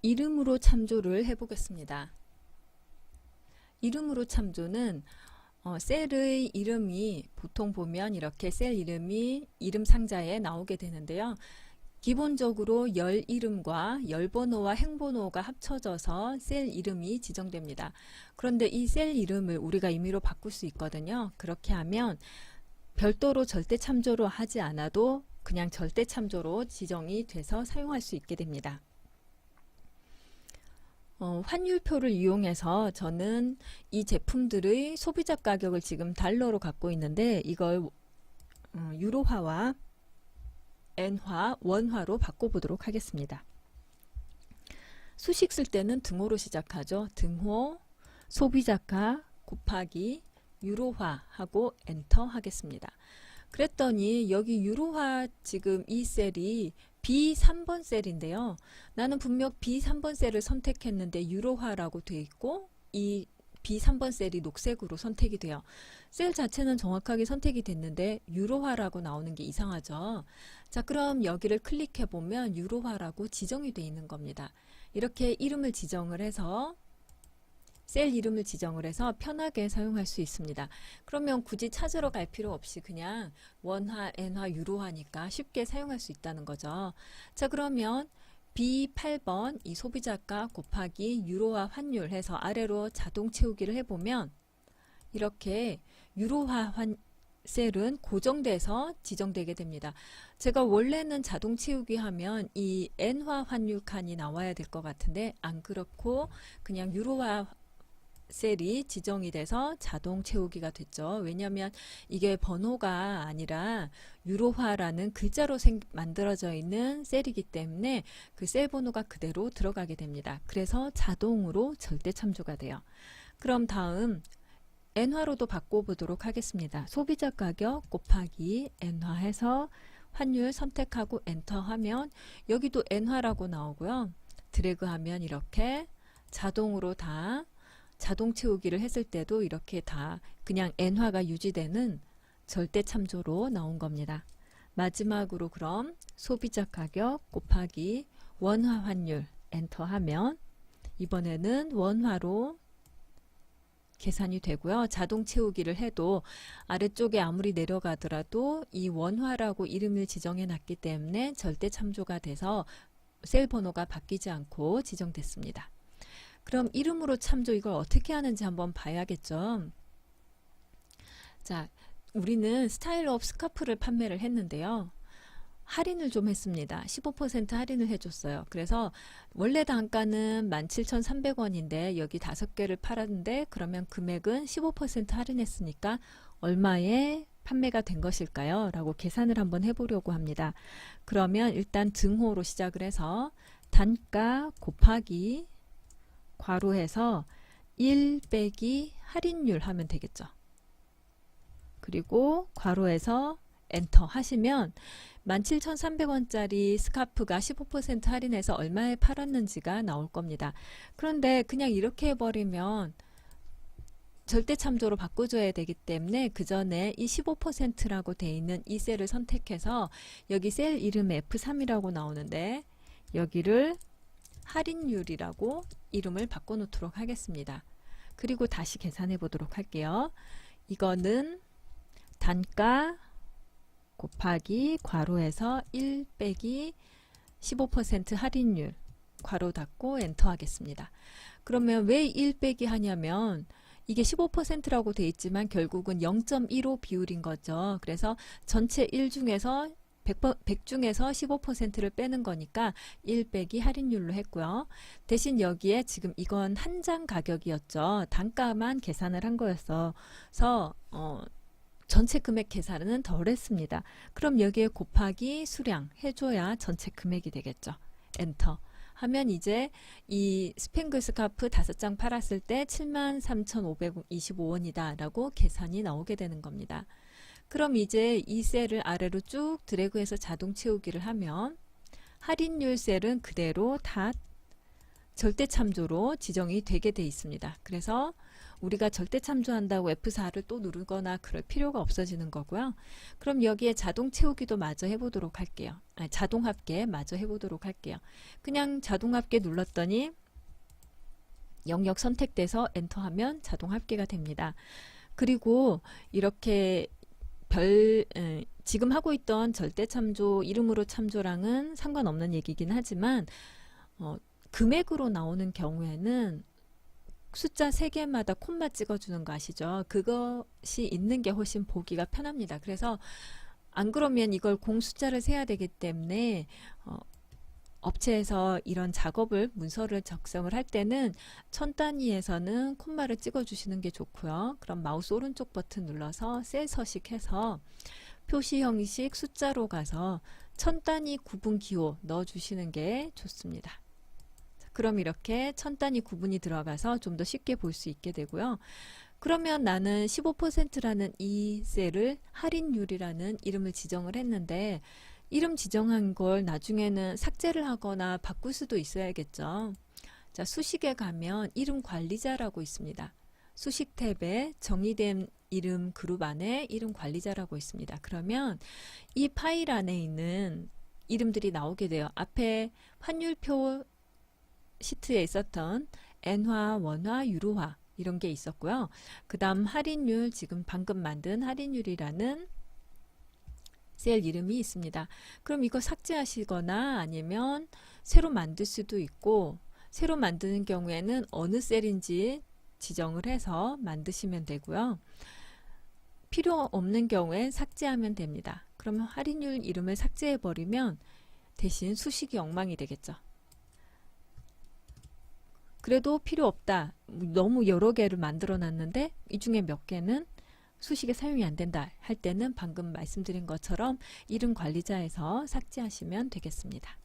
이름으로 참조를 해보겠습니다. 이름으로 참조는 셀의 이름이 보통 보면 이렇게 셀 이름이 이름 상자에 나오게 되는데요. 기본적으로 열 이름과 열 번호와 행번호가 합쳐져서 셀 이름이 지정됩니다. 그런데 이 셀 이름을 우리가 임의로 바꿀 수 있거든요. 그렇게 하면 별도로 절대 참조로 하지 않아도 그냥 절대 참조로 지정이 돼서 사용할 수 있게 됩니다. 환율표를 이용해서 저는 이 제품들의 소비자 가격을 지금 달러로 갖고 있는데 이걸 유로화와 엔화, 원화로 바꿔보도록 하겠습니다. 수식 쓸 때는 등호로 시작하죠. 등호, 소비자가 곱하기 유로화 하고 엔터 하겠습니다. 그랬더니 여기 유로화 지금 이 셀이 B3번 셀인데요. 나는 분명 B3번 셀을 선택했는데 유로화라고 되어 있고 이 B3번 셀이 녹색으로 선택이 돼요. 셀 자체는 정확하게 선택이 됐는데 유로화라고 나오는 게 이상하죠. 자, 그럼 여기를 클릭해 보면 유로화라고 지정이 되어 있는 겁니다. 이렇게 이름을 지정을 해서 셀 이름을 지정을 해서 편하게 사용할 수 있습니다. 그러면 굳이 찾으러 갈 필요 없이 그냥 원화, 엔화, 유로화니까 쉽게 사용할 수 있다는 거죠. 자, 그러면 B8번 이 소비자가 곱하기 유로화 환율 해서 아래로 자동 채우기를 해보면 이렇게 유로화 셀은 고정돼서 지정되게 됩니다. 제가 원래는 자동 채우기 하면 이 엔화 환율 칸이 나와야 될 것 같은데 안 그렇고 그냥 유로화 셀이 지정이 돼서 자동 채우기가 됐죠. 왜냐하면 이게 번호가 아니라 유로화라는 글자로 만들어져 있는 셀이기 때문에 그 셀 번호가 그대로 들어가게 됩니다. 그래서 자동으로 절대 참조가 돼요. 그럼 다음 엔화로도 바꿔보도록 하겠습니다. 소비자 가격 곱하기 엔화 해서 환율 선택하고 엔터 하면 여기도 엔화라고 나오고요. 드래그 하면 이렇게 자동으로 다 자동 채우기를 했을 때도 이렇게 다 그냥 엔화가 유지되는 절대 참조로 나온 겁니다. 마지막으로 그럼 소비자 가격 곱하기 원화 환율 엔터 하면 이번에는 원화로 계산이 되고요. 자동 채우기를 해도 아래쪽에 아무리 내려가더라도 이 원화라고 이름을 지정해 놨기 때문에 절대 참조가 돼서 셀 번호가 바뀌지 않고 지정됐습니다. 그럼 이름으로 참조 이걸 어떻게 하는지 한번 봐야겠죠. 자, 우리는 스타일 업 스카프를 판매를 했는데요. 할인을 좀 했습니다. 15% 할인을 해줬어요. 그래서 원래 단가는 17,300원인데 여기 5개를 팔았는데 그러면 금액은 15% 할인했으니까 얼마에 판매가 된 것일까요? 라고 계산을 한번 해보려고 합니다. 그러면 일단 등호로 시작을 해서 단가 곱하기 괄호해서 1 빼기 할인율 하면 되겠죠. 그리고 괄호에서 엔터 하시면 17,300원짜리 스카프가 15% 할인해서 얼마에 팔았는지가 나올 겁니다. 그런데 그냥 이렇게 해버리면 절대 참조로 바꿔줘야 되기 때문에 그 전에 이 15%라고 되어 있는 이 셀을 선택해서 여기 셀 이름에 F3이라고 나오는데 여기를 할인율이라고 이름을 바꿔놓도록 하겠습니다. 그리고 다시 계산해 보도록 할게요. 이거는 단가 곱하기 괄호에서 1 빼기 15% 할인율 괄호 닫고 엔터 하겠습니다. 그러면 왜 1 빼기 하냐면 이게 15%라고 되어 있지만 결국은 0.15 비율인 거죠. 그래서 전체 1 중에서 100 중에서 15%를 빼는 거니까 1 빼기 할인율로 했고요. 대신 여기에 지금 이건 한 장 가격이었죠. 단가만 계산을 한 거였어서 전체 금액 계산은 덜 했습니다. 그럼 여기에 곱하기 수량 해줘야 전체 금액이 되겠죠. 엔터 하면 이제 이 스팽글 스카프 5장 팔았을 때 73,525원이다 라고 계산이 나오게 되는 겁니다. 그럼 이제 이 셀을 아래로 쭉 드래그해서 자동 채우기를 하면 할인율 셀은 그대로 다 절대 참조로 지정이 되게 돼 있습니다. 그래서 우리가 절대 참조한다고 F4를 또 누르거나 그럴 필요가 없어지는 거고요. 그럼 여기에 자동 채우기도 마저 해보도록 할게요. 아니, 자동 합계 마저 해보도록 할게요. 그냥 자동 합계 눌렀더니 영역 선택돼서 엔터하면 자동 합계가 됩니다. 그리고 이렇게 지금 하고 있던 절대 참조, 이름으로 참조랑은 상관없는 얘기긴 하지만 금액으로 나오는 경우에는 숫자 3개마다 콤마 찍어주는 거 아시죠? 그것이 있는 게 훨씬 보기가 편합니다. 그래서 안 그러면 이걸 공 숫자를 세야 되기 때문에 업체에서 이런 작업을 문서를 작성을 할 때는 천 단위에서는 콤마를 찍어주시는 게 좋고요. 그럼 마우스 오른쪽 버튼 눌러서 셀 서식해서 표시 형식 숫자로 가서 천 단위 구분 기호 넣어주시는 게 좋습니다. 그럼 이렇게 천 단위 구분이 들어가서 좀 더 쉽게 볼 수 있게 되고요. 그러면 나는 15%라는 이 셀을 할인율이라는 이름을 지정을 했는데 이름 지정한 걸 나중에는 삭제를 하거나 바꿀 수도 있어야겠죠. 자, 수식에 가면 이름 관리자라고 있습니다. 수식 탭에 정의된 이름 그룹 안에 이름 관리자라고 있습니다. 그러면 이 파일 안에 있는 이름들이 나오게 돼요. 앞에 환율표 시트에 있었던 엔화, 원화, 유로화 이런 게 있었고요. 그 다음 할인율, 지금 방금 만든 할인율이라는 셀 이름이 있습니다. 그럼 이거 삭제하시거나 아니면 새로 만들 수도 있고, 새로 만드는 경우에는 어느 셀인지 지정을 해서 만드시면 되고요. 필요 없는 경우엔 삭제하면 됩니다. 그러면 할인율 이름을 삭제해 버리면 대신 수식이 엉망이 되겠죠. 그래도 필요 없다. 너무 여러 개를 만들어 놨는데 이 중에 몇 개는 수식에 사용이 안 된다 할 때는 방금 말씀드린 것처럼 이름 관리자에서 삭제하시면 되겠습니다.